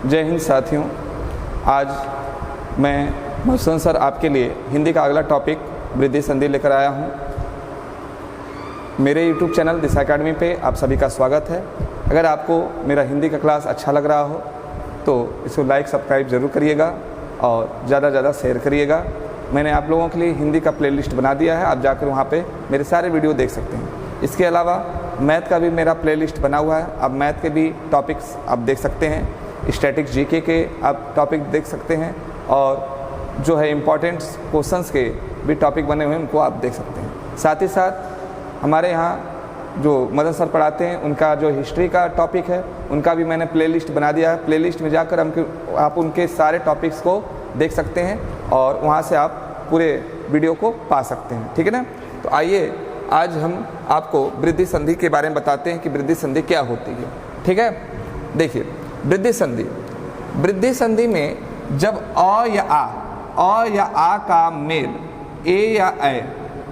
जय हिंद साथियों। आज मैं मधुसूदन सर आपके लिए हिंदी का अगला टॉपिक वृद्धि संधि लेकर आया हूँ। मेरे YouTube चैनल दिशा अकेडमी पे आप सभी का स्वागत है। अगर आपको मेरा हिंदी का क्लास अच्छा लग रहा हो तो इसको लाइक सब्सक्राइब ज़रूर करिएगा और ज़्यादा ज़्यादा शेयर करिएगा। मैंने आप लोगों के लिए हिंदी का प्लेलिस्ट बना दिया है, आप जाकर वहाँ पे मेरे सारे वीडियो देख सकते हैं। इसके अलावा मैथ का भी मेरा प्लेलिस्ट बना हुआ है, आप मैथ के भी टॉपिक्स आप देख सकते हैं। स्टैटिक्स जीके के आप टॉपिक देख सकते हैं और जो है इम्पॉर्टेंट क्वेश्चंस के भी टॉपिक बने हुए हैं, उनको आप देख सकते हैं। साथ ही साथ हमारे यहाँ जो मदन सर पढ़ाते हैं उनका जो हिस्ट्री का टॉपिक है उनका भी मैंने प्लेलिस्ट बना दिया है। प्लेलिस्ट में जाकर आप उनके सारे टॉपिक्स को देख सकते हैं और वहाँ से आप पूरे वीडियो को पा सकते हैं। ठीक है ना। तो आइए आज हम आपको वृद्धि संधि के बारे में बताते हैं कि वृद्धि संधि क्या होती है। ठीक है। देखिए वृद्धि संधि में जब अ या आ का मेल ए या ए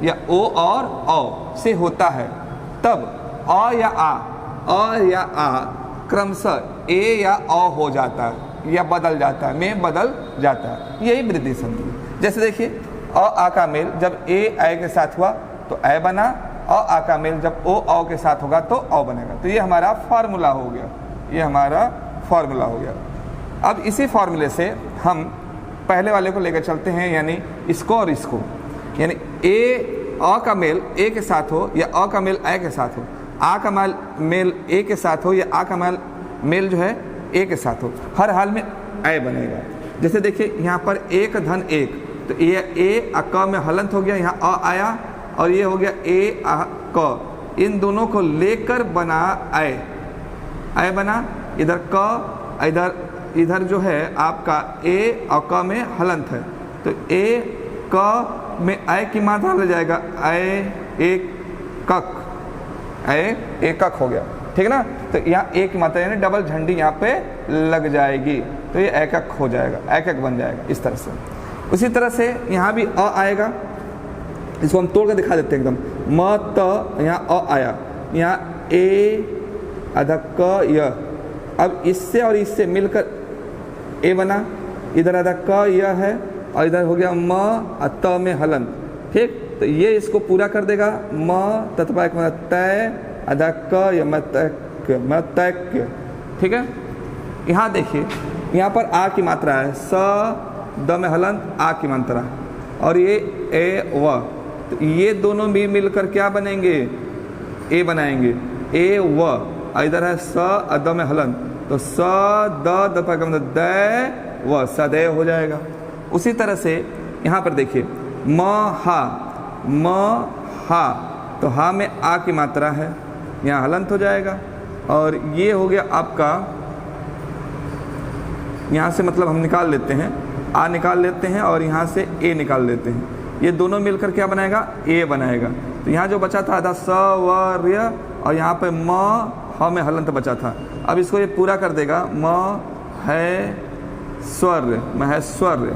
या ओ और औ से होता है तब अ या आ क्रमशः ए या अ हो जाता है या बदल जाता है, में बदल जाता है। यही वृद्धि संधि। जैसे देखिए आ का मेल जब ए के साथ हुआ तो ए बना, आ का मेल जब ओ के साथ होगा तो औ बनेगा। तो ये हमारा फार्मूला हो गया, ये हमारा फार्मूला हो गया। अब इसी फार्मूले से हम पहले वाले को लेकर चलते हैं, यानी इसको और इसको, यानी अ का मेल ए के साथ हो या अ का मेल ए के साथ हो, आ का मेल ए के साथ हो या आ का मेल जो है ए के साथ हो, हर हाल में ए बनेगा। जैसे देखिए यहाँ पर एक धन एक, तो ये ए क में हलंत हो गया, यहाँ अ आया और ये हो गया ए आ क, इन दोनों को लेकर बना ए बना। इधर क इधर जो है आपका ए और क में हलंत है, तो ए क में ए की मात्रा ले जाएगा एक कक हो गया। ठीक है ना। तो यहाँ ए की मात्रा यानी डबल झंडी यहाँ पे लग जाएगी, तो ये एकक हो जाएगा, एकक बन जाएगा इस तरह से। उसी तरह से यहाँ भी अ आएगा, इसको हम तोड़ कर दिखा देते हैं एकदम। म त यहाँ अ आया, यहाँ ए आधा क य, अब इससे और इससे मिलकर ए बना, इधर आधा क य है और इधर हो गया म त में हलन। ठीक, तो ये इसको पूरा कर देगा। म तत्वा एक मतलब तय आधा क या मतक। ठीक है। यहाँ देखिए यहाँ पर आ की मात्रा है, स द में हलंत आ की मात्रा, और ये ए व, तो ये दोनों भी मिलकर क्या बनेंगे, ए बनाएंगे, ए व। इधर है स द में हलंत, तो स द का मतलब द व, सदैव हो जाएगा। उसी तरह से यहाँ पर देखिए म हा, तो हा में आ की मात्रा है, यहाँ हलंत हो जाएगा। और ये हो गया आपका, यहाँ से मतलब हम निकाल लेते हैं, आ निकाल लेते हैं और यहाँ से ए निकाल लेते हैं, ये दोनों मिलकर क्या बनाएगा, ए बनाएगा। तो यहाँ जो बचा था आधा स व र्य और यहाँ पे म ह में हलंत बचा था। अब इसको ये पूरा कर देगा, म है स्वर्य, महेश्वर्य,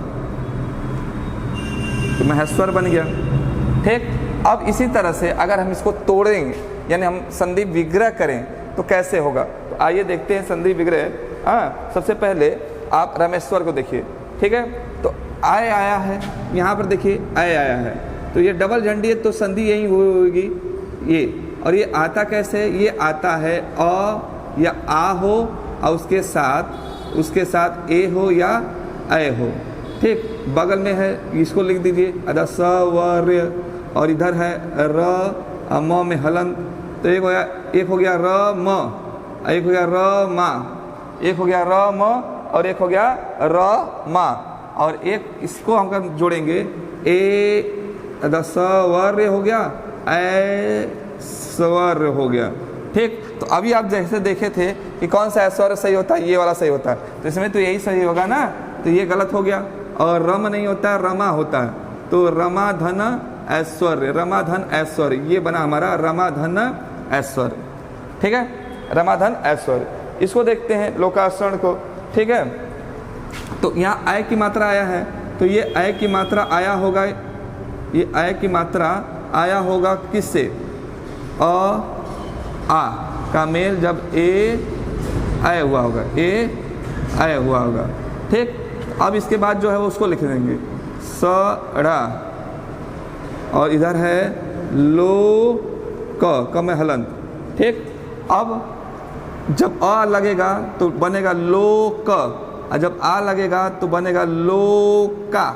तो महेश्वर बन गया। ठीक। अब इसी तरह से अगर हम इसको तोड़ेंगे यानी हम संधि विग्रह करें तो कैसे होगा, तो आइए देखते हैं संधि विग्रह। हाँ, सबसे पहले आप रामेश्वर को देखिए। ठीक है। तो आय आया है, यहाँ पर देखिए आय आया है, तो ये डबल झंडी है, तो संधि यही होगी ये। और ये आता कैसे, ये आता है अ या आ हो और उसके साथ ए हो या ए हो। ठीक, बगल में है, इसको लिख दीजिए अदा स व र्य, और इधर है र म में हलंत, तो एक हो गया र म, एक हो गया र मा, एक हो गया र म और एक हो गया र मा, और एक इसको हम जोड़ेंगे ए अदा स व र्य हो गया, ए स्वर हो गया। ठीक। तो अभी आप जैसे देखे थे कि कौन सा ऐश्वर्य सही होता है, ये वाला सही होता है, तो इसमें तो यही सही होगा ना, तो ये गलत हो गया। और रम नहीं होता है, रमा होता है, तो रमाधन ऐश्वर्य, रमाधन ऐश्वर्य, ये बना हमारा रमाधन ऐश्वर्य। ठीक है, रमाधन ऐश्वर्य। इसको देखते हैं लोकासरण को। ठीक है। तो यहाँ आय की मात्रा आया है, तो ये आय की मात्रा आया होगा, ये आय की मात्रा आया होगा किससे, आ का मेल जब ए आया हुआ होगा, ए अय हुआ होगा। ठीक, अब इसके बाद जो है वो उसको लिख देंगे सड़ा, और इधर है लो क में हलंत। ठीक, अब जब अ लगेगा तो बनेगा लो क, और जब आ लगेगा तो बनेगा लो का,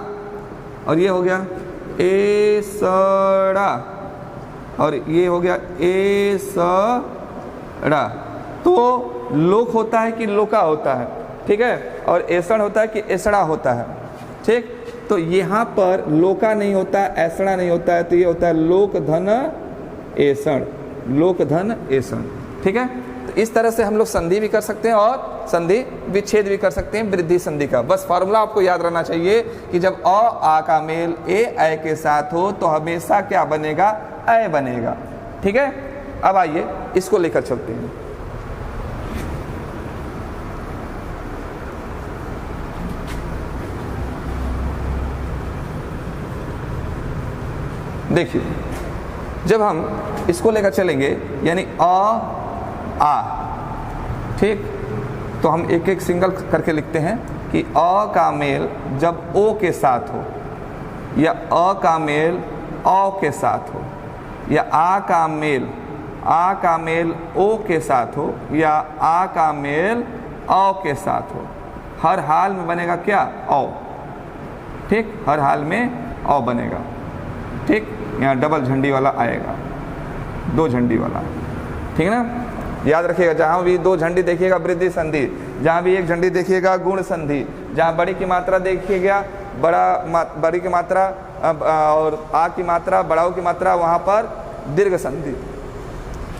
और ये हो गया ए सड़ा, और ये हो गया ए सड़ा। तो लोक होता है कि लोका होता है, ठीक है, और ऐसण होता है कि ऐसड़ा होता है। ठीक, तो यहाँ पर लोका नहीं होता है, ऐसड़ा नहीं होता है, तो ये होता है लोक धन ऐसण, लोक धन ऐसण। ठीक है, तो इस तरह से हम लोग संधि भी कर सकते हैं और संधि विच्छेद भी कर सकते हैं वृद्धि संधि का। बस फार्मूला आपको याद रहना चाहिए कि जब अ आ का मेल ए ऐ के साथ हो तो हमेशा क्या बनेगा, ऐ बनेगा। ठीक है, अब आइए इसको लेकर चलते हैं। देखिए, जब हम इसको लेकर चलेंगे यानी आ, ठीक, तो हम एक एक सिंगल करके लिखते हैं कि अ का मेल जब ओ के साथ हो, या अ का मेल औ के साथ हो, या आ का मेल ओ के साथ हो, या आ का मेल औ के साथ हो, हर हाल में बनेगा क्या, औ। ठीक, हर हाल में औ बनेगा। ठीक, यहाँ डबल झंडी वाला आएगा, दो झंडी वाला। ठीक है ना, याद रखिएगा, जहाँ भी दो झंडी देखिएगा वृद्धि संधि, जहाँ भी एक झंडी देखिएगा गुण संधि, जहाँ बड़ी की मात्रा देखिएगा बड़ी की मात्रा और आ की मात्रा बड़ाऊ की मात्रा, वहाँ पर दीर्घ संधि।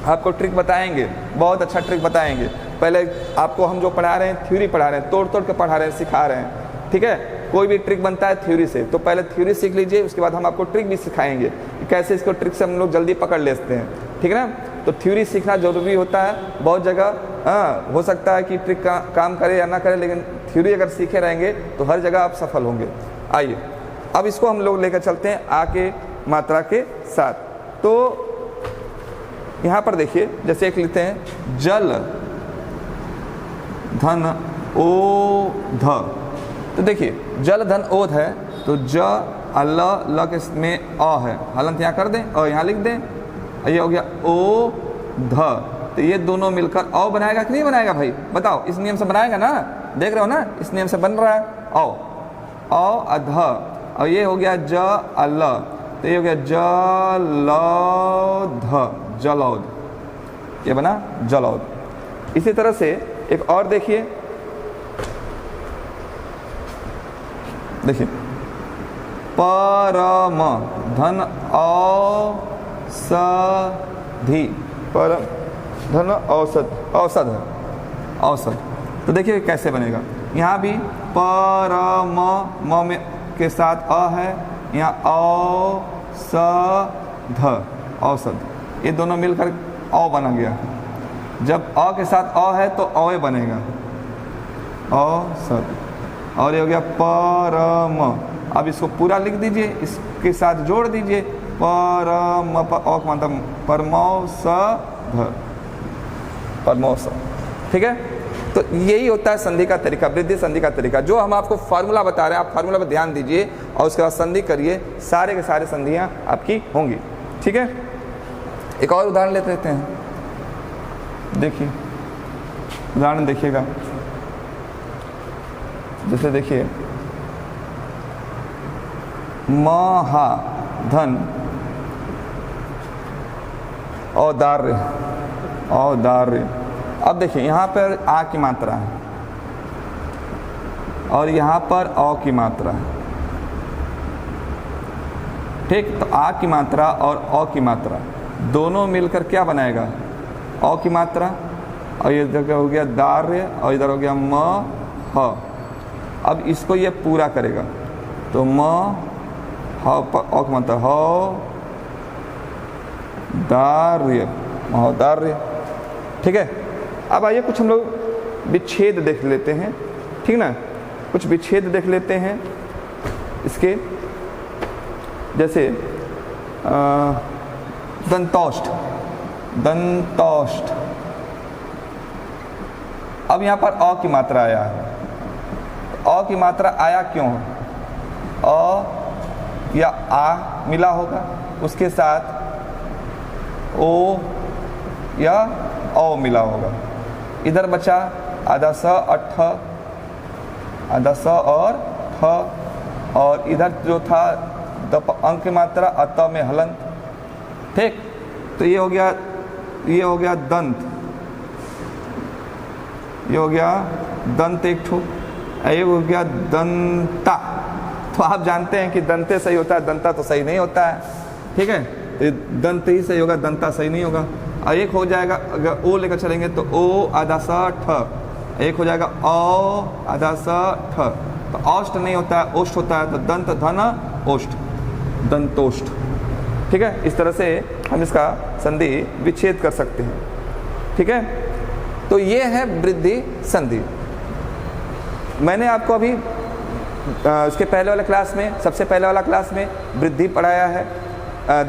आपको ट्रिक बताएंगे, बहुत अच्छा ट्रिक बताएंगे। पहले आपको हम जो पढ़ा रहे हैं थ्योरी पढ़ा रहे हैं, तोड़ तोड़ के पढ़ा रहे हैं, सिखा रहे हैं। ठीक है, कोई भी ट्रिक बनता है थ्योरी से, तो पहले थ्योरी सीख लीजिए, उसके बाद हम आपको ट्रिक भी सिखाएंगे कैसे इसको ट्रिक से हम लोग जल्दी पकड़ लेते हैं। ठीक है ना, तो थ्योरी सीखना जरूरी होता है। बहुत जगह हो सकता है कि ट्रिक का काम करे या ना करे, लेकिन थ्योरी अगर सीखे रहेंगे तो हर जगह आप सफल होंगे। आइए अब इसको हम लोग लेकर चलते हैं आ के मात्रा के साथ। तो यहाँ पर देखिए, जैसे एक लिखते हैं जल धन ओ ध, तो देखिए जल धन ओध है, तो ज अल ल के में अ है, हलंत यहाँ कर दें और यहाँ लिख दें, ये हो गया ओ ध। तो ये दोनों मिलकर औ बनाएगा कि नहीं बनाएगा भाई, बताओ, इस नियम से बनाएगा ना, देख रहे हो ना, इस नियम से बन रहा है औ अध, और ये हो गया ज अल, तो ये हो गया जलौध, जलौध, ये बना जलौध। इसी तरह से एक और देखिए, परम धन औषधि, परम धन औषध, औषध है, औषध। तो देखिए कैसे बनेगा, यहाँ भी परम म में के साथ अ है, यहाँ औषध, औषध, ये दोनों मिलकर औ बना गया। जब अ के साथ अ है तो औ बनेगा, औषध, और ये हो गया परम। अब इसको पूरा लिख दीजिए, इसके साथ जोड़ दीजिए, परम मतलब परमौषध, परमौषध। ठीक है, तो यही होता है संधि का तरीका, वृद्धि संधि का तरीका, जो हम आपको फार्मूला बता रहे हैं। आप फार्मूला पर ध्यान दीजिए और उसके बाद संधि करिए, सारे के सारे संधियाँ आपकी होंगी। ठीक है, एक और उदाहरण लेते हैं। देखिए उदाहरण देखिएगा, जैसे देखिए महाधन औदार्य, औदार्य। अब देखिए यहाँ पर आ की मात्रा है और यहाँ पर औ की मात्रा है। ठीक, तो आ की मात्रा और औ की मात्रा दोनों मिलकर क्या बनाएगा, औ की मात्रा, और ये इधर हो गया दार्य और इधर हो गया म ह। अब इसको ये पूरा करेगा, तो म ह औ की मात्रा ह दार्य, महोदार्य। ठीक है, अब आइए कुछ हम लोग विच्छेद देख लेते हैं। ठीक ना, कुछ विच्छेद देख लेते हैं इसके, जैसे दंतौष्ठ, दंतौष्ठ। अब यहाँ पर अ की मात्रा आया है, अ की मात्रा आया क्यों हो? अ या आ मिला होगा, उसके साथ ओ या औ मिला होगा। इधर बचा आधा स और ठ, आधा स और ठ, और इधर जो था अंक की मात्रा अत में हलंत। ठीक, तो ये हो गया दंत, ये हो गया दंत एक ठो, ये हो गया दंता। तो आप जानते हैं कि दंते सही होता है, दंता तो सही नहीं होता है। ठीक है, तो दंत ही सही होगा, दंता सही नहीं होगा। और एक हो जाएगा, अगर ओ लेकर चलेंगे तो ओ आधा स ठ, एक हो जाएगा औ आधा स ठ, तो औष्ट नहीं होता है, ओष्ठ होता है, तो दंत धन ओष्ठ, दंतोष्ठ। ठीक है, इस तरह से हम इसका संधि विच्छेद कर सकते हैं। ठीक है, तो ये है वृद्धि संधि। मैंने आपको अभी इसके पहले वाले क्लास में, सबसे पहले वाला क्लास में वृद्धि पढ़ाया है,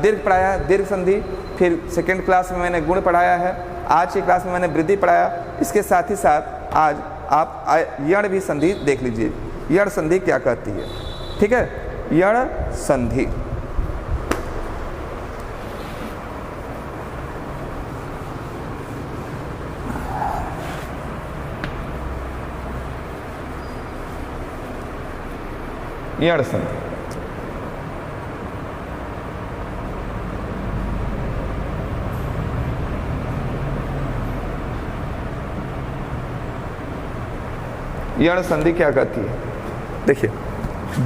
दीर्घ पढ़ाया है, दीर्घ संधि। फिर सेकेंड क्लास में मैंने गुण पढ़ाया है, आज की क्लास में मैंने वृद्धि पढ़ाया। इसके साथ ही साथ आज आप यण भी संधि देख लीजिए, यण संधि क्या कहती है। ठीक है, यण संधि यण संधि यण संधि क्या कहती है? देखिए,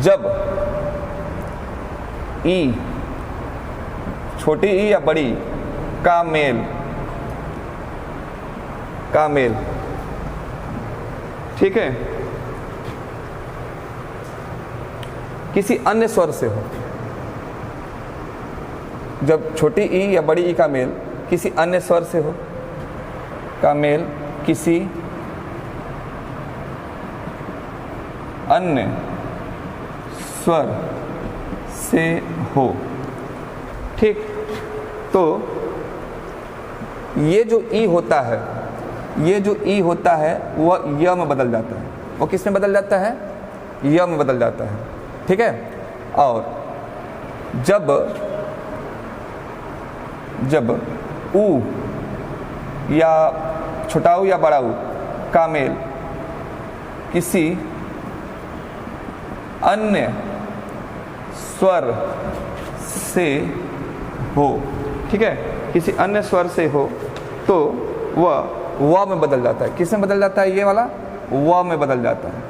जब ई, छोटी ई या बड़ी का मेल, ठीक है, किसी अन्य स्वर से हो, जब छोटी ई या बड़ी ई का मेल किसी अन्य स्वर से हो, का मेल किसी अन्य स्वर से हो। ठीक, तो ये जो ई होता है, ये जो ई होता है वह य में बदल जाता है। वो किस में बदल जाता है? य में बदल जाता है। ठीक है, और जब ऊ या छोटा ऊ या बड़ा ऊ का मेल किसी अन्य स्वर से हो, ठीक है, किसी अन्य स्वर से हो, तो वह व में बदल जाता है। किस में बदल जाता है? ये वाला व में बदल जाता है।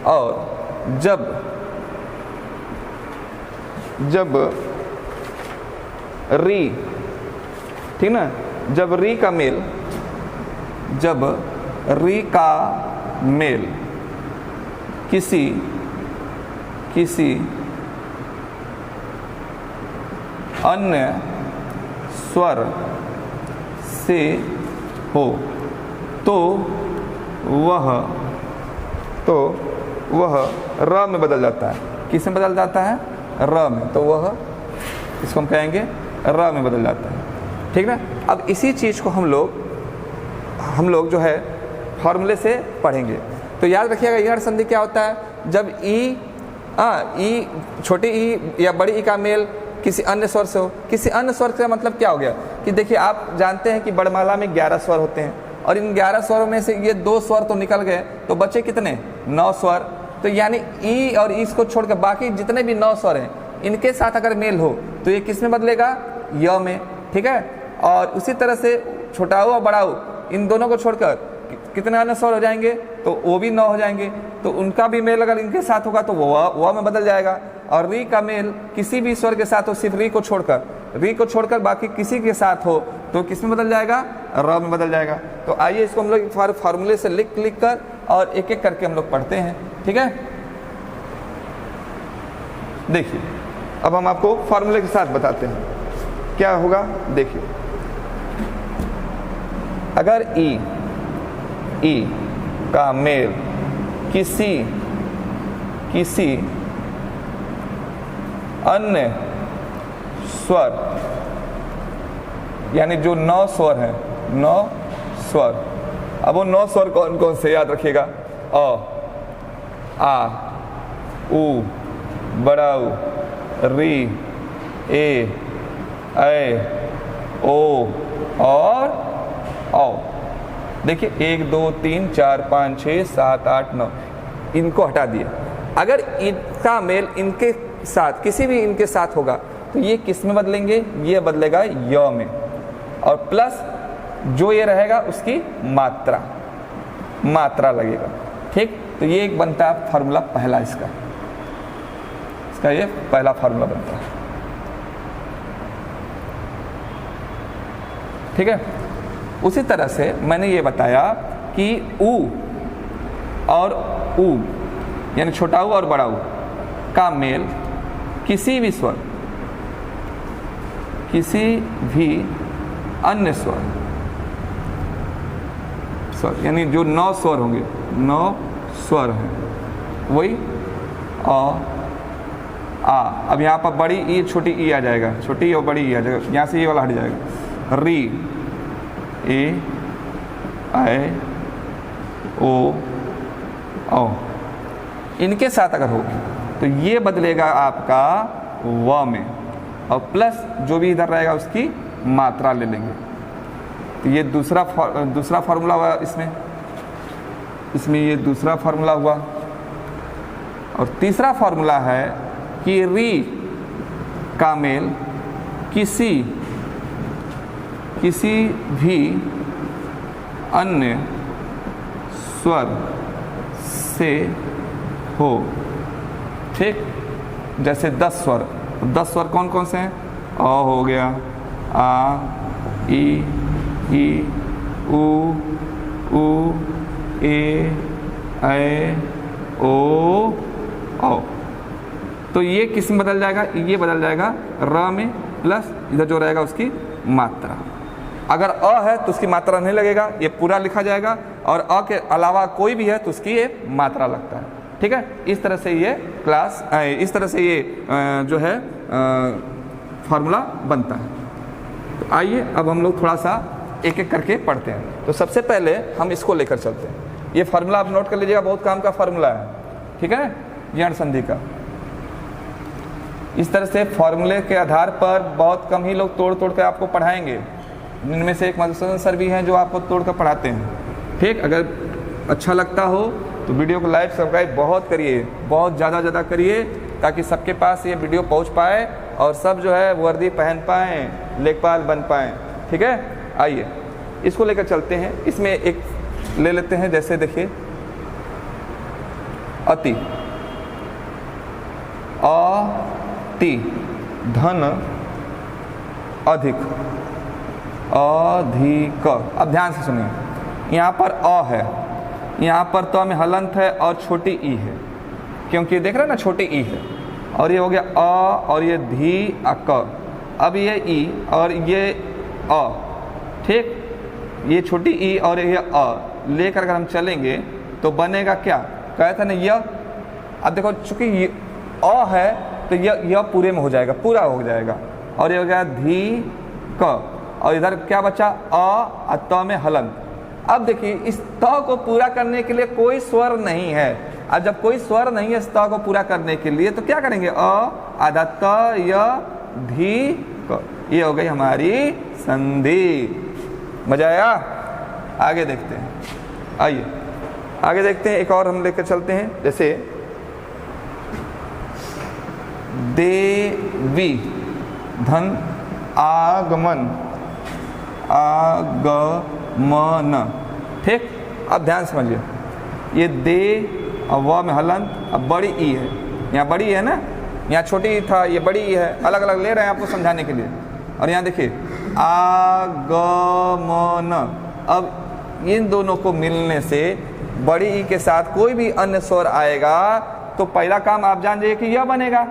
और जब री, ठीक ना, जब री का मेल किसी अन्य स्वर से हो, तो वह र में बदल जाता है। किस में बदल जाता है? र में, तो वह, इसको हम कहेंगे र में बदल जाता है। ठीक ना। अब इसी चीज़ को हम लोग जो है फॉर्मूले से पढ़ेंगे। तो याद रखिएगा, यण संधि क्या होता है? जब ई छोटी ई या बड़ी ई का मेल किसी अन्य स्वर से हो। किसी अन्य स्वर का मतलब क्या हो गया कि देखिए, आप जानते हैं कि बड़माला में 11 स्वर होते हैं, और इन 11 स्वरों में से ये 2 स्वर तो निकल गए, तो बचे कितने? 9 स्वर। तो यानी ई और ई को छोड़कर बाकी जितने भी 9 स्वर हैं, इनके साथ अगर मेल हो तो ये किस में बदलेगा? य में। ठीक है, और उसी तरह से छोटा ऊ और बड़ा ऊ, इन दोनों को छोड़कर कितने अन्य स्वर हो जाएंगे? तो वो भी 9 हो जाएंगे। तो उनका भी मेल अगर इनके साथ होगा तो वो में बदल जाएगा। और री का मेल किसी भी स्वर के साथ हो, सिर्फ री को छोड़कर बाकी किसी के साथ हो, तो किस में बदल जाएगा? र में बदल जाएगा। तो आइए इसको हम लोग फार्मूले से लिख कर और एक एक करके हम लोग पढ़ते हैं। ठीक है, देखिए, अब हम आपको फार्मूले के साथ बताते हैं क्या होगा। देखिए, अगर ई का मेल किसी अन्य स्वर, यानी जो 9 स्वर हैं, 9 स्वर, अब वो 9 स्वर कौन कौन से याद रखिएगा? आ, उ, बड़ा उ, री, ए, ओ और औ। देखिए 1 2 3 4 5 6 7 8 9, इनको हटा दिए। अगर इनका मेल इनके साथ किसी भी इनके साथ होगा तो ये किस में बदलेंगे, ये बदलेगा य में, और प्लस जो ये रहेगा उसकी मात्रा लगेगा। ठीक, तो ये एक बनता है फार्मूला पहला, इसका ये पहला फार्मूला बनता है। ठीक है, उसी तरह से मैंने ये बताया कि उ और उ यानी छोटा उ और बड़ा उ का मेल किसी भी अन्य स्वर यानी जो 9 स्वर होंगे, 9 स्वर हैं, वही अ, आ। अब यहाँ पर बड़ी ई छोटी ई आ जाएगा, छोटी और बड़ी ई आ जाएगा, यहाँ से ये वाला हट जाएगा। री, ए, ओ, औ, इनके साथ अगर हो तो ये बदलेगा आपका व में, और प्लस जो भी इधर रहेगा उसकी मात्रा ले लेंगे। तो ये दूसरा फार्मूला हुआ इसमें ये दूसरा फार्मूला हुआ। और तीसरा फार्मूला है कि री का मेल किसी भी अन्य स्वर से हो। ठीक, जैसे 10 स्वर कौन कौन से हैं? अ हो गया, आ, ई, उ, ए, ओ, औ। तो ये किस में बदल जाएगा? ये बदल जाएगा र में, प्लस इधर जो रहेगा उसकी मात्रा। अगर अ है तो उसकी मात्रा नहीं लगेगा, ये पूरा लिखा जाएगा, और अ के अलावा कोई भी है तो उसकी ये मात्रा लगता है। ठीक है, इस तरह से ये जो है फार्मूला बनता है। तो आइए अब हम लोग थोड़ा सा एक एक करके पढ़ते हैं। तो सबसे पहले हम इसको लेकर चलते हैं। ये फार्मूला आप नोट कर लीजिएगा, बहुत काम का फार्मूला है। ठीक है, यण संधि का। इस तरह से फार्मूले के आधार पर बहुत कम ही लोग तोड़ के आपको पढ़ाएंगे। इनमें से एक मधुसूदन सर भी हैं जो आपको तोड़ कर पढ़ाते हैं। ठीक, अगर अच्छा लगता हो तो वीडियो को लाइक सब्सक्राइब बहुत करिए, बहुत ज़्यादा करिए, ताकि सबके पास ये वीडियो पहुंच पाए और सब जो है वर्दी पहन पाएँ, लेखपाल बन पाएँ। ठीक है, आइए इसको लेकर चलते हैं। इसमें एक ले लेते हैं, जैसे देखिए अति, अति, धन, अधिक, अधिक। अब ध्यान से सुनिए, यहाँ पर अ है, यहाँ पर तो में हलंत है और छोटी ई है, क्योंकि देख रहे हैं ना छोटी ई है, और ये हो गया अ और ये धी क। अब ये ई और ये अ, ठीक, ये छोटी ई और ये अ लेकर अगर हम चलेंगे तो बनेगा क्या? कहा था ना य। अब देखो चूंकि ये अ है तो यह पूरे में हो जाएगा, पूरा हो जाएगा, और ये हो गया धी क, और इधर क्या बचा? अ त में हलंत। अब देखिए इस त को पूरा करने के लिए कोई स्वर नहीं है। अब जब कोई स्वर नहीं है इस त को पूरा करने के लिए तो क्या करेंगे? अ आधा त, य, धी क। ये हो गई हमारी संधि। मजा आया? आगे देखते हैं, आइए आगे देखते हैं। एक और हम लेकर चलते हैं, जैसे देवी, धन, आगमन, ठीक। अब ध्यान समझिए, ये दे और व में हलंत, अब बड़ी ई है, यहाँ बड़ी है ना, यहाँ छोटी ई था, ये बड़ी ई है, अलग अलग ले रहे हैं आपको समझाने के लिए। और यहाँ देखिए आगमन। अब इन दोनों को मिलने से बड़ी ई के साथ कोई भी अन्य स्वर आएगा तो पहला काम आप जान जाइए कि यह बनेगा।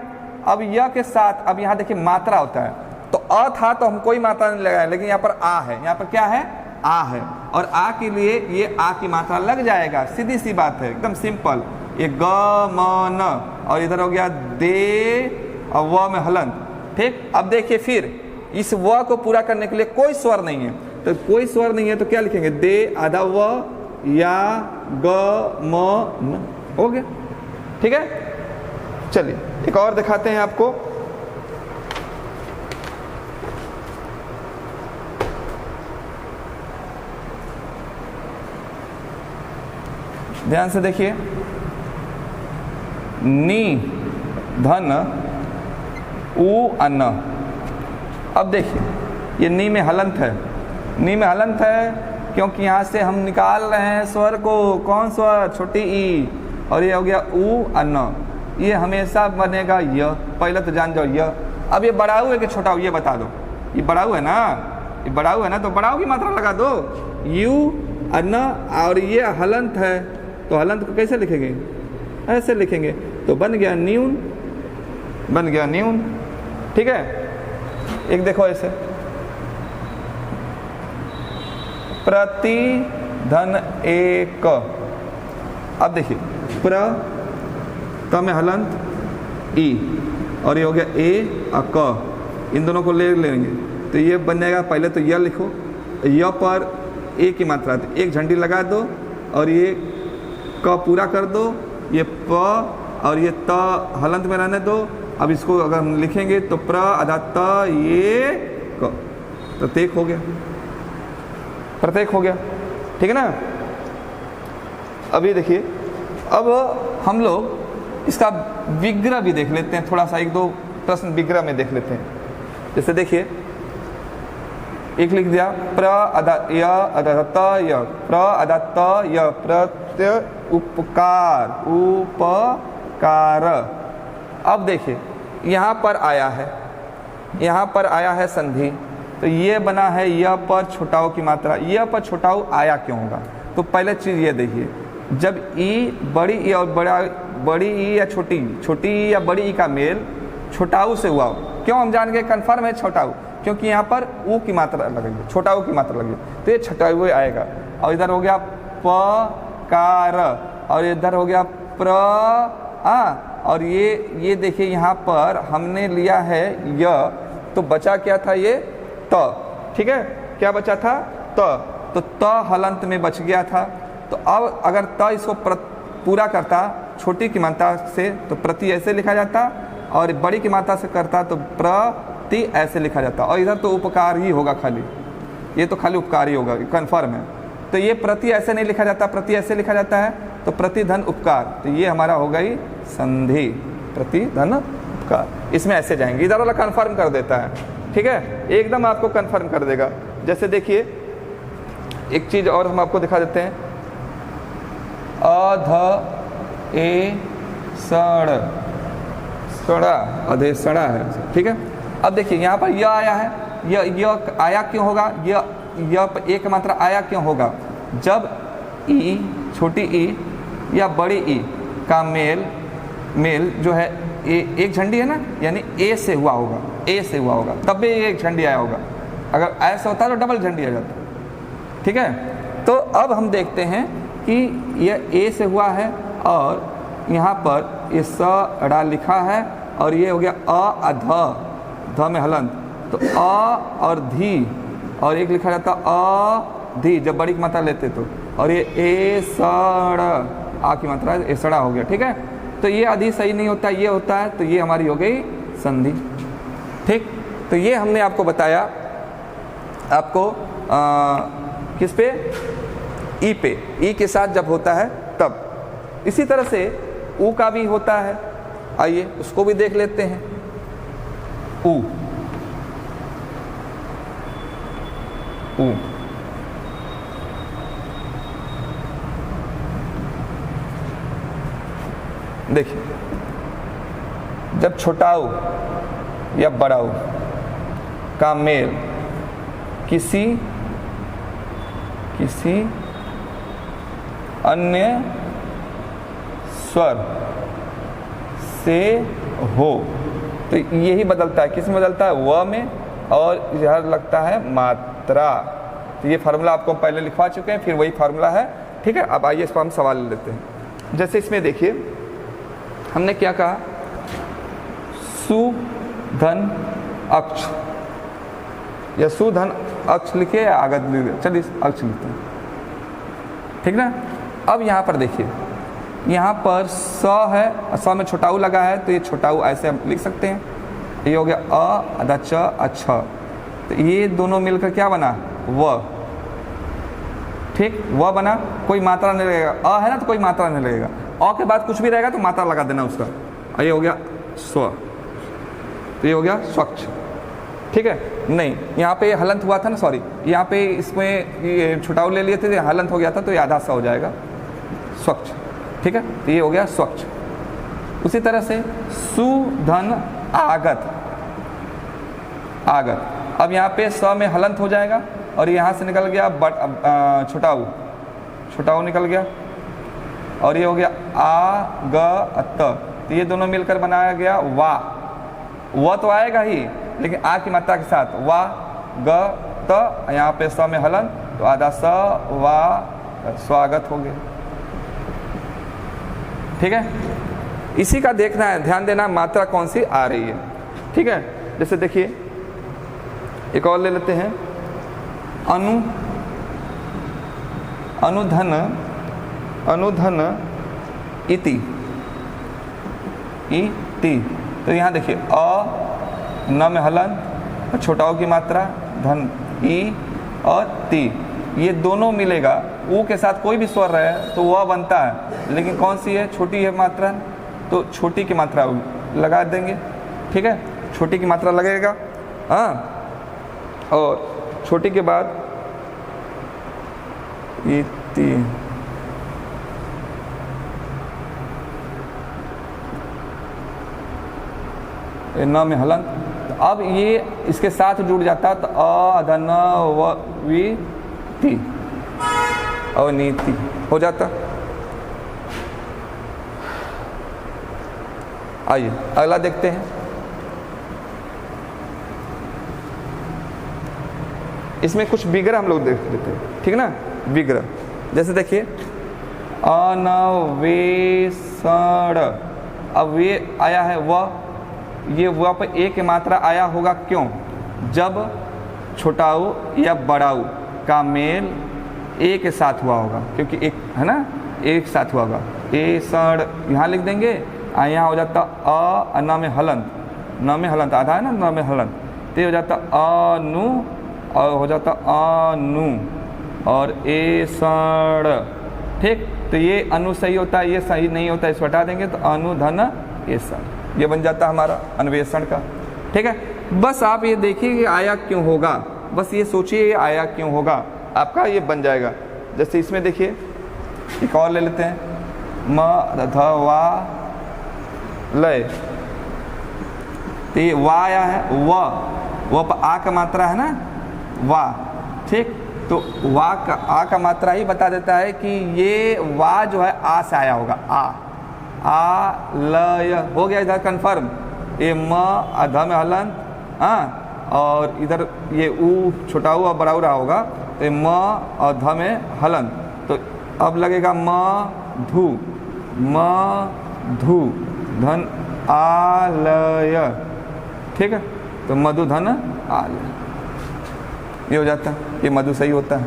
अब यह के साथ अब यहाँ देखिए मात्रा होता है, तो अ था तो हम कोई मात्रा नहीं लगाए, लेकिन यहाँ पर आ है, यहाँ पर क्या है? आ है, और आ के लिए ये आ की मात्रा लग जाएगा, सीधी सी बात है, एकदम सिंपल। ये ग म न, और इधर हो गया दे और व में हलंत, ठीक। अब देखिए फिर इस व को पूरा करने के लिए कोई स्वर नहीं है, तो कोई स्वर नहीं है तो क्या लिखेंगे? दे आधा व या ग म न, हो गया। ठीक है, चलिए एक और दिखाते हैं आपको। ध्यान से देखिए, नी धन उ अन्न। अब देखिए ये नी में हलंत है, नी में हलंत है क्योंकि यहाँ से हम निकाल रहे हैं स्वर को। कौन स्वर? छोटी ई। और ये हो गया उ अन्न, ये हमेशा बनेगा य। पहले तो जान जाओ य। अब ये बड़ा है कि छोटा ये बता दो। ये बड़ा है ना, ये बड़ा है ना, तो बड़ा की मात्रा लगा दो। यू अन्न, और ये हलंत है, तो हलंत को कैसे लिखेंगे? ऐसे लिखेंगे, तो बन गया न्यून, बन गया न्यून। ठीक है, एक देखो ऐसे, प्रति धन एक। अब देखिए प्र त में हलंत ई, और ये हो गया ए और क, इन दोनों को ले लेंगे तो ये बन जाएगा। पहले तो य लिखो, य पर ए की मात्रा, तो एक झंडी लगा दो और ये क पूरा कर दो, ये प और ये त हलंत में रहने दो। अब इसको अगर हम लिखेंगे तो प्र आधा त ये क, प्रत्येक हो गया, प्रत्येक हो गया। ठीक है ना। अभी देखिए, अब हम लोग इसका विग्रह भी देख लेते हैं, थोड़ा सा एक दो प्रश्न विग्रह में देख लेते हैं। जैसे देखिए, एक लिख दिया प्र अदा य अदा त य, प्र अदा त य, प्रत्यय उपकार, उपकार। अब देखिए यहाँ पर आया है, यहाँ पर आया है संधि, तो ये बना है य पर छोटाऊ की मात्रा। य पर छोटाऊ आया क्यों होगा? तो पहले चीज़ ये देखिए, जब ई बड़ी ई और बड़ी ई या छोटी ई या बड़ी ई का मेल छोटाऊ से हुआ, क्यों हम जान गए कन्फर्म है छोटाऊ, क्योंकि यहाँ पर ऊ की मात्रा लगेगी, छोटाऊ की मात्रा लगेगी, तो ये छोटाऊ आएगा। और इधर हो गया प कार, और इधर हो गया प्र आ, और ये देखिए यहाँ पर हमने लिया है य, तो बचा क्या था? ये त। ठीक है, क्या बचा था? त। तो त हलंत में बच गया था। तो अब अगर त इसको पूरा करता छोटी की मात्रा से तो प्रति ऐसे लिखा जाता, और बड़ी की मात्रा से करता तो प्रति ऐसे लिखा जाता। और इधर तो उपकार ही होगा खाली, ये तो खाली उपकार ही होगा, कन्फर्म है। तो ये प्रति ऐसे नहीं लिखा जाता, प्रति ऐसे लिखा जाता है, तो प्रति धन उपकार, तो ये हमारा हो गई संधि, प्रति धन उपकार। इसमें ऐसे जाएंगे, इधर वाला कन्फर्म कर देता है। ठीक है, एकदम आपको कन्फर्म कर देगा। जैसे देखिए एक चीज़ और हम आपको दिखा देते हैं, अध ए सड़, सड़ा, अधे सड़ा है। ठीक है, अब देखिए यहाँ पर यह आया है, यह आया क्यों होगा? यह एक मात्रा आया क्यों होगा? जब ई, छोटी ई या बड़ी ई का मेल जो है एक झंडी है ना, यानी ए से हुआ होगा, ए से हुआ होगा, तब भी एक झंडी आया होगा। अगर ऐसा होता तो डबल झंडी आ जाता। ठीक है, तो अब हम देखते हैं कि यह ए से हुआ है, और यहाँ पर ये स अड़ा लिखा है, और ये हो गया अ अध, ध में हलंत, तो अ और धी, और एक लिखा जाता अ धी जब बड़ी की मात्रा लेते तो, और ये ए सड़, आ की मात्रा एसड़ा हो गया। ठीक है, तो ये अधि सही नहीं होता, ये होता है, तो ये हमारी हो गई संधि। ठीक, तो ये हमने आपको बताया, आपको किस पे? ई पे, ई के साथ जब होता है तब। इसी तरह से ऊ का भी होता है, आइए उसको भी देख लेते हैं। ऊ, ऊ देखिए, जब छोटाऊ या बड़ाऊ का मेल किसी अन्य स्वर से हो, तो यही बदलता है। किस में बदलता है? व में, और यह लगता है मात्रा। तो ये फार्मूला आपको पहले लिखवा चुके हैं, फिर वही फार्मूला है। ठीक है, अब आइए इस पर हम सवाल ले लेते हैं। जैसे इसमें देखिए हमने क्या कहा, सुधन अक्ष, या सुधन अक्ष लिखे या आगत लिखे, चलिए अक्ष लिखते हैं। ठीक ना। अब यहाँ पर देखिए यहाँ पर स है, स में छोटाऊ लगा है तो ये छोटाऊ ऐसे हम लिख सकते हैं। ये हो गया अ आधा च अच्छ, तो ये दोनों मिलकर क्या बना व। ठीक, व बना, कोई मात्रा नहीं लगेगा। अ है ना तो कोई मात्रा नहीं लगेगा, अ के बाद कुछ भी रहेगा तो मात्रा लगा देना उसका। ये हो गया स्व, तो ये हो गया स्वच्छ। ठीक है, नहीं यहाँ पे हलंत हुआ था ना, सॉरी यहाँ पे इसमें ये छुटाव ले लिए थे, हलंत हो गया था तो ये आधा सा हो जाएगा स्वच्छ। ठीक है, तो ये हो गया स्वच्छ। उसी तरह से सुधन आगत, आगत। अब यहाँ पे स में हलंत हो जाएगा और यहाँ से निकल गया बट छुटाऊ, छुटाऊ निकल गया और ये हो गया आ ग त, तो ये दोनों मिलकर बनाया गया वा। व तो आएगा ही लेकिन आ की मात्रा के साथ, वा ग त, यहाँ पे स में हलन तो आधा स वा स्वागत हो गया। ठीक है, इसी का देखना है, ध्यान देना मात्रा कौन सी आ रही है। ठीक है, जैसे देखिए एक और ले लेते हैं, अनु, अनुधन, अनुधन इति, इति। तो यहाँ देखिए अ न में हलन, छोटाओं की मात्रा धन ई और ती, ये दोनों मिलेगा। ऊ के साथ कोई भी स्वर रहे तो वह बनता है, लेकिन कौन सी है, छोटी है मात्रा, तो छोटी की मात्रा लगा देंगे। ठीक है, छोटी की मात्रा लगेगा। हाँ, और छोटी के बाद इति, न में हलन, तो अब ये इसके साथ जुड़ जाता तो अधन व वी ती, अवनीति हो जाता। आइए अगला देखते हैं। इसमें कुछ विग्रह हम लोग देख लेते हैं, ठीक है ना। विग्रह जैसे देखिए अनवेषण, अब ये आया है वह, ये वह पर एक मात्रा आया होगा, क्यों? जब छोटाऊ या बड़ाऊ का मेल ए के साथ हुआ होगा, क्योंकि एक है ना, एक साथ हुआ होगा। ए सड़ यहाँ लिख देंगे, यहाँ हो जाता अ न में हलंत, न में हलंत आधा है ना, न में हलंत, तो हो जाता अनु और हो जाता अनु और ए सड़। ठीक, तो ये अनु सही होता है, ये सही नहीं होता, इसको हटा देंगे तो अनुधन ए सड़, ये बन जाता हमारा अन्वेषण का। ठीक है, बस आप ये देखिए कि आया क्यों होगा, बस ये सोचिए ये आया क्यों होगा, आपका ये बन जाएगा। जैसे इसमें देखिए एक और ले लेते हैं, म ध वा लय, तो ये वा आया है, व पर आ का मात्रा है ना, वा। ठीक, तो वा का आ का मात्रा ही बता देता है कि ये वा जो है आ से आया होगा। आ लय हो गया इधर कन्फर्म, ये म अध में हलन, हाँ, और इधर ये ऊ छोटा ऊ और बड़ा ऊ रहा होगा, तो म और ध में हलन, तो अब लगेगा म धू, म धू धन आलय। ठीक है, तो मधुधन आलय ये हो जाता है, ये मधु सही होता है।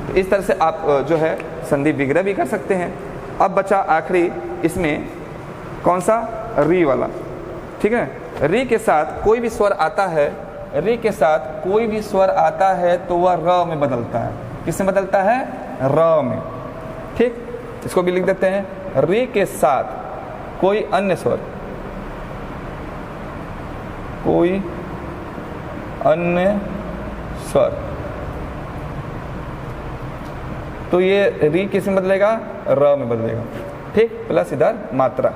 तो इस तरह से आप जो है संधि विग्रह भी कर सकते हैं। अब बचा आखिरी इसमें कौन सा, री वाला। ठीक है, री के साथ कोई भी स्वर आता है, री के साथ कोई भी स्वर आता है तो वह र में बदलता है। किसमें बदलता है, र में। ठीक, इसको भी लिख देते हैं, री के साथ कोई अन्य स्वर, कोई अन्य स्वर, तो ये री किस में बदलेगा, र में बदलेगा। ठीक, प्लस इधर मात्रा।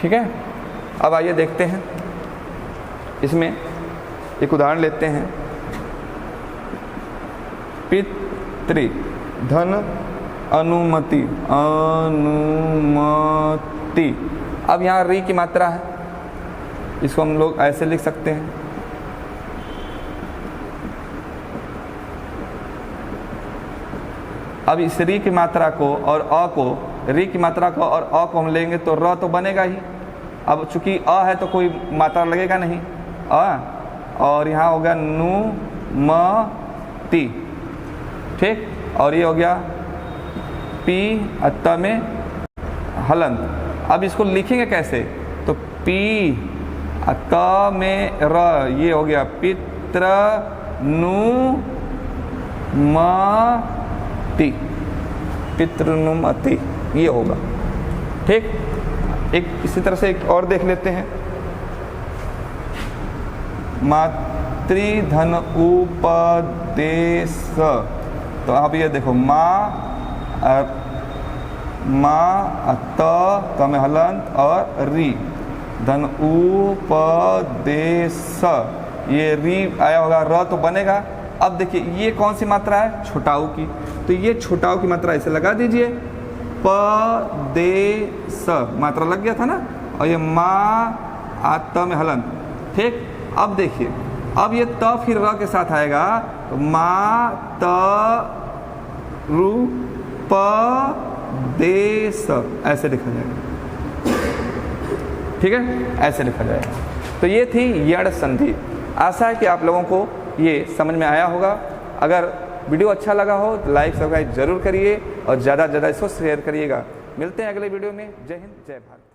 ठीक है, अब आइए देखते हैं, इसमें एक उदाहरण लेते हैं। पितृ धन अनुमति, अनुमति। अब यहाँ री की मात्रा है, इसको हम लोग ऐसे लिख सकते हैं, अब इस री की मात्रा को और अ को, री की मात्रा को और अ को हम लेंगे तो र तो बनेगा ही। अब चूंकि अ है तो कोई मात्रा लगेगा नहीं, अ, और यहाँ हो गया नु म ती। ठीक, और ये हो गया पी त में हलंत। अब इसको लिखेंगे कैसे, तो पी त में र, ये हो गया पित्र नुमति, पितृनुमति, ये होगा। ठीक, एक इसी तरह से एक और देख लेते हैं, मातृधन उपदेश। तो अब ये देखो माँ त में हलंत और री, धन उपदेश, ये री आया होगा, र तो बनेगा। अब देखिए ये कौन सी मात्रा है, छोटाऊ की, तो ये छोटाऊ की मात्रा ऐसे लगा दीजिए, प दे स मात्रा लग गया था ना, और ये माँ त में हलंत। ठीक, अब देखिए अब ये त फिर र के साथ आएगा, तो माँ त रु प दे स, ऐसे लिखा जाएगा। ठीक है, ऐसे लिखा जाएगा। तो ये थी यण संधि। आशा है कि आप लोगों को ये समझ में आया होगा। अगर वीडियो अच्छा लगा हो तो लाइक सब्सक्राइब जरूर करिए और ज़्यादा से ज़्यादा इसको शेयर करिएगा। मिलते हैं अगले वीडियो में। जय हिंद, जय भारत।